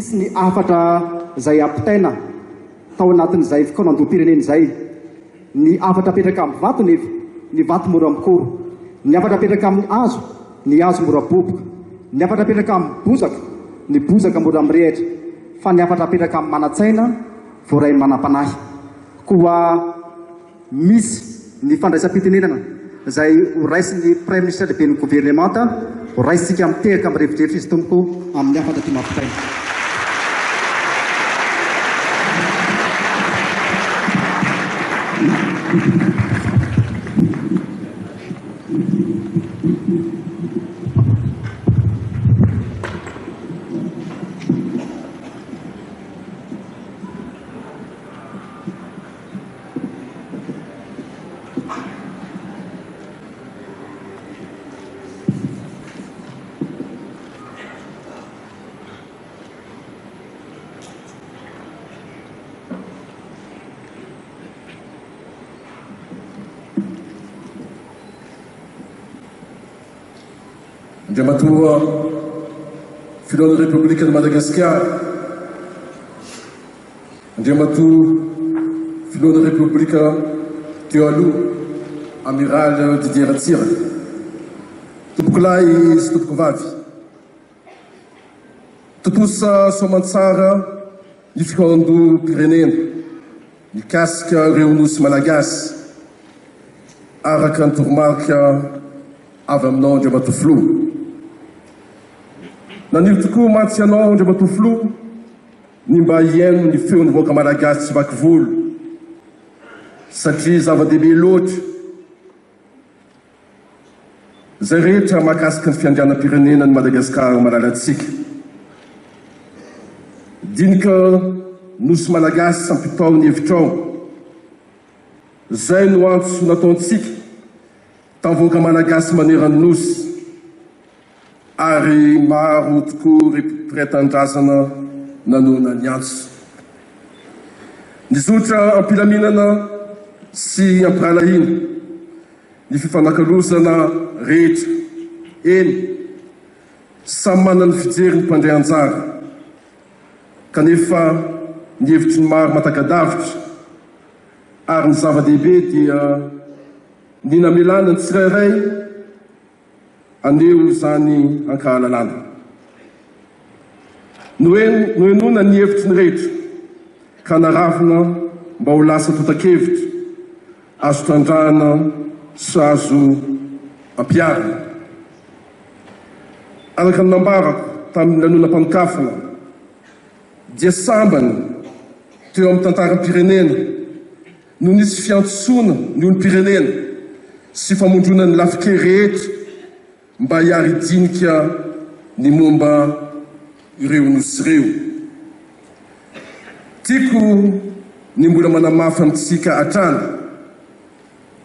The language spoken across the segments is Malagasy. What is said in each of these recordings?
misy ny afatra izay ampitaina tao anatin'izay fotoana andoam-pirenena izay. Ny afatra apetraka amin'ny vato nefa, ny vato mora mikoro. Ny afatra apetraka amin'ny hazo, ny hazo mora boboka. Ny afatra apetraka amin'ny bozaka, ny bozaka mora mirehitra. Fa ny afatra apetraka amin'ny manantsaina, voaray manam-panahy. Koa misy ny fandraisam-pitenenana izay horaisin'ny Premier Ministre lehibe ny gouvernemanta, horaisitsika mitehaka amin'ny revidrevitra izy tompoko amin'ny afatra ty mampitaina. Andriamatoa filohan'ny République de Madagascar, Andriamatoa filohan'ny République teo aloha, Amiral Didier Ratsira, tompoko lahy sy tompoko vavy. Totosa soamantsara ny fihoandom-pirenena mikasika ireo nosy malagasy araka ny toromarika avy aminao Andriamatoa Filoha. Naniry tokoa matsy anao Andriamatoa Filoha ny mba hiaino ny feon'ny vahoaka malagasy tsy vaky volo satria zava-dehibe loatra izay rehetra mahakasika ny fiandrianam-pirenena ny Madagasikara malalatsika. Dinika nosy malagasy sampitao ny hevitrao, izay no antso nataontsika tamin'ny vahoaka malagasy manerany nosy. Ary maro tokoa repi-tanindrazana nanona ny antso. Nizotra ampilaminana sy ampiralahina ny fifanakalozana rehetra. Eny, samy manana ny fijery ny mpandray anjara. Kanefa ny hevitry ny maro matakadavitra ary ny zava-dehibe dia ny namelana ny tsirairay aneo zany ankahalalana. Noenona ny hevitry ny rehetra ka naravina mba ho lasa tota-kevitra, azo tandrana sy azo ampiarina. Araka ny nambarako tamin'ny lanonam-panokafana dia sambany teo amin'ny tantaram-pirenena no nisy fiantsoana ny olom-pirenena sy famondrona ny lafike rehetra mba hiary dinika ny momba ireo nosy ireo. Tiako ny mbola manamafy amintsika hatrany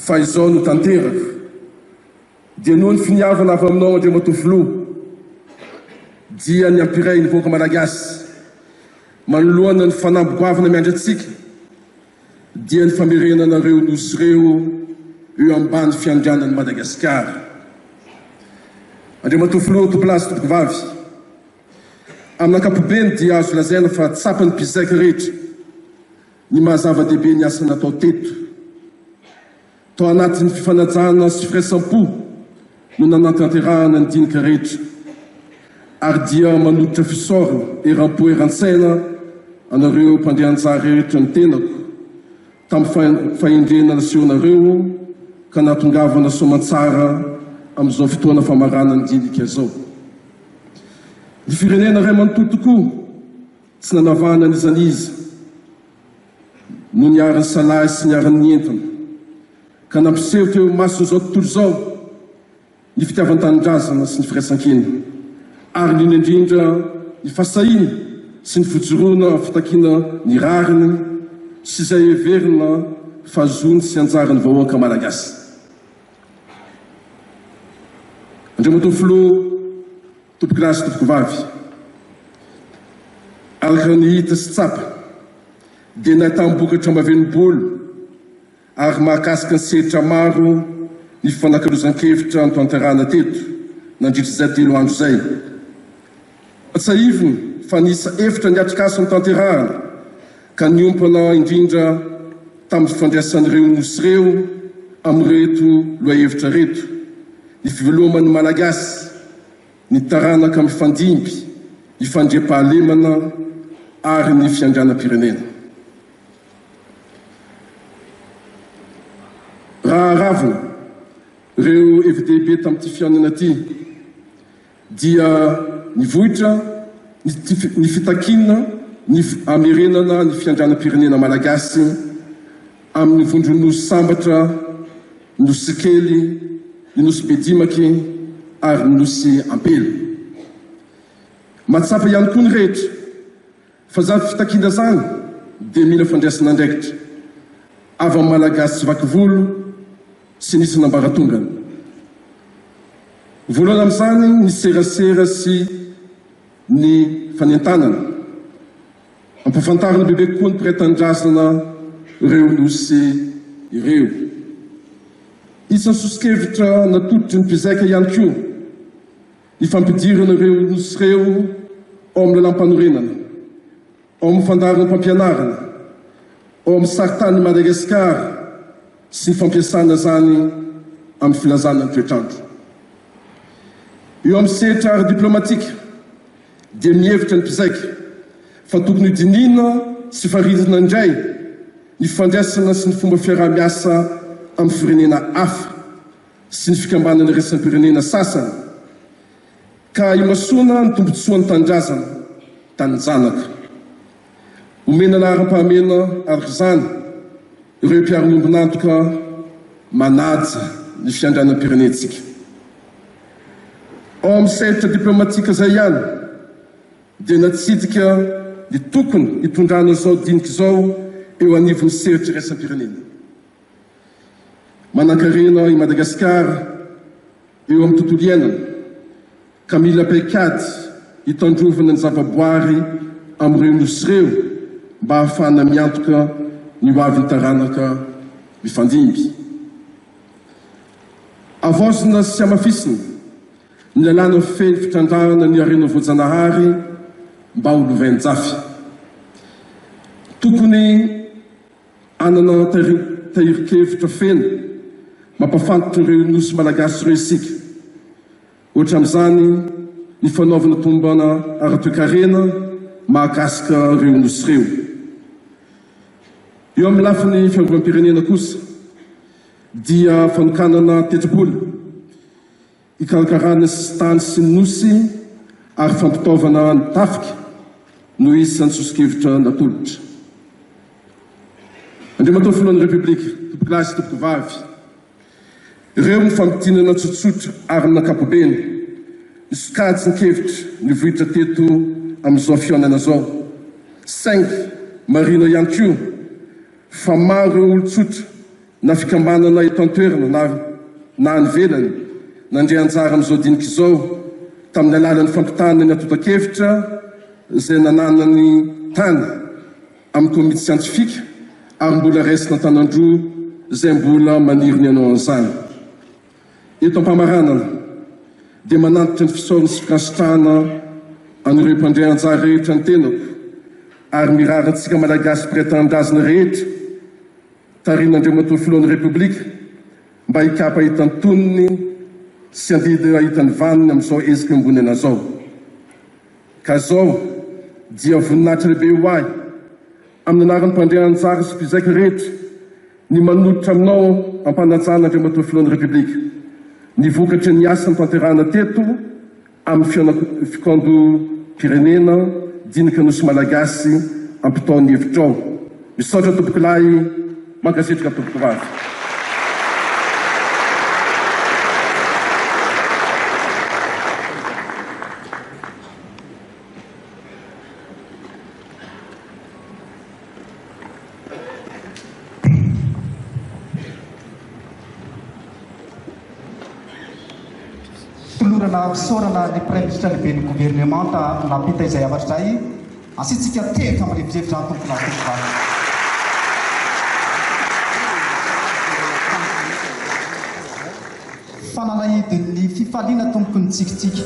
fa izao no tanteraka dia noho ny finiavana avy aminao Andriamatoa Filoha dia ny ampiray ny vahoaka malagasy manoloana ny fanambogoavana miandratsika dia ny famerenanareo nosy ireo eo ambany fiandrianan'ny Madagasikara. Andriamatoa Filoha tompolasy tompoko vavy, amin'ny ankapobeny dia azo lazaina fa tsapan'ny mpizaika rehetra ny mahazava-dehibe ny asa natao teto. Tao anatin'ny fifanajana sy firaisampo no nanatanterahana ny dinika rehetra ary dia manoditra fisaorana eram-po eran-tsaina anareo mpandeha-anjara rehetra ny tenako tamin'ny fahendrena naseonareo ka natongavana soamantsara amin'izao fotoana famarana ny dinika izao. Ny firenena ray manontolo tokoa tsy nanavana n'izaniza no niaran'ny salahy sy niaran'ny entana ka nampiseho teo mason'izao tontolo izao ny fitiavan-tanindrazana sy ny firaisan-kina ary indrindra ny fasahiana sy ny fijoroana fitakiana ny rariny sy izay heverina fahazony sy anjarany vahoaka malagasy. Andriamatoa Filoha tompoko lahy sy tompoko vavy, araka ny hita sy tsapa dia nahitam-bokatra mavenim-bolo ary mahakasika ny sehatra maro ny fifanakalozan-kevitra ny tanterahana teto nandritra izay 3 andro izay. Atsahiviny fanisa efitra ny atrikasy ny tanterahana ka niompana indrindra tamin'ny fifandraisan'ireo nosy ireo amin'reto loahevitra reto: ny fiveloman'ny malagasy, ny taranaka mifandimby, ny fandriam-pahalemana ary ny fiandrianam-pirenena. Raha ravina ireo evi-dehibe tamin'ity fianana ity dia ny vohitra, ny fitakina, ny amerenana ny fiandrianam-pirenena malagasy amin'ny vondronosy sambatra, nosy kely, ny nosy bedimaky ary ny nosy ampely. Mahatsapa ihany koa ny rehetra fa zavy fitakina zany dia mila fandraisana andraikitra avy amin'ny malagasy tsy vaky volo sy nisy nambaratongany. Voalohany amin'izany ny serasera sy ny fanentanana, ampafantariny bebe kokoa ny mpiray-tanindrazana ireo nosy ireo. Isan'ny sosikevitra natolotry ny mpizaika ihany koa ny fampidirana ireo nosy ireo ao amin'ny lalam-panorenana, ao amin'ny fandarin'ny mpampianarana, ao amin'ny saritany Madagasikara sy ny fampiasana zany amin'ny filazana ny toetrandro. Eo amin'ny sehatra ara-diplomatika dia mihevitra ny mpizaika fa tokony dinina sy faridina indray ny fandraisana sy ny fomba fiaraha-miasa amin'ny firenena hafa sy ny fikambanana resan'ny pirenena sasany, ka imasoana ny tombotsoan'ny tanindrazana tany janaka. Omena laharam-pahamena araka izany ireo mpiara-miombonantoka manaja ny fiandrianam-pirenentsika. Ao amin'ny sehatra diplomatika izay ihany dia natsidika ny tokony hitondrana izao dinika izao eo anivon'ny sehatra iraisam pirenena. Manan-karena i Madagasikara eo amin'ny tontolo iainana ka mila paikady hitandrovana ny zavaboary amin'ireo nosy ireo mba ahafahana miantoka ny hoavin'ny taranaka mifandimby. Avaozina sy amafisina ny lalàna feno fitrandrahana ny arena voajanahary mba ho lovain-jafy. Tokony anana tahirikevitra feno mampafantatra ireo nosy malagasy ireo isika. Ohatra amin'izany ny fanaovana tombana ara-toekarena mahakasika ireo nosy ireo. Eo amin'ny lafiny fiarovam-pirenena kosa dia fanokanana tetrapoly, ikarakarana sy tany sy ny nosy ary fampitaovana ny tafika no isan'ny sosikevitra natolotra. Andriamatoa filohan'ny Repoblika, tompoky lahy sy tompoky vavy, ireo ny fampidinana tsotsotra ary ny ankapobeny ny sokajy ny kevitra ny vohitra teto amin'izao fihaonana zao. Saingy marina ihany koa fa maro ireo olon-tsotra na fikambanana eto an-toerana na anivelany nandray anjara amin'izao dinika izao tamin'ny alalan'ny fampitana ny atota-kevitra izay nanana ny tany amin'ny komity siantifika ary mbola raisina tanandroa izay mbola maniry ny anao an'izany. Eto am-pamaranana dia manantitra ny fisaoriny sy fikansitrahana an'ireo mpandray anjara rehetra ny tenako ary mirarantsika malagasy mpiray-tanindrazana rehetra tarian'Andriamatoa filohan'ny Repoblika mba hikapa hitan'ny tonony sy andidy hitan'ny vaniny amin'izao ezika ambony anazao. Ka zao dia voninahitra lehibe ho ahy amin'ny anaran'ny mpandray anjara sy mpizaika rehetra ny manolotra aminao ampanajana Andriamatoa filohan'ny Repoblika ny vokatra ny asan'ny tanterahana teto amin'ny fikandro-pirenena dinika nosy malagasy ampitaon'ny hevitrao. Misaotra tompoky lahy, mankasitraka tompoky vavy. Tolorana fisaorana ny praiminisitra lehibe ny gouvernemanta napita izay zavatra izay asitsika tehaka amin'ny fijery tompoky lahy tompoky vavy. Fanalahidin'ny fifaliana tompoko ny tsikitsika.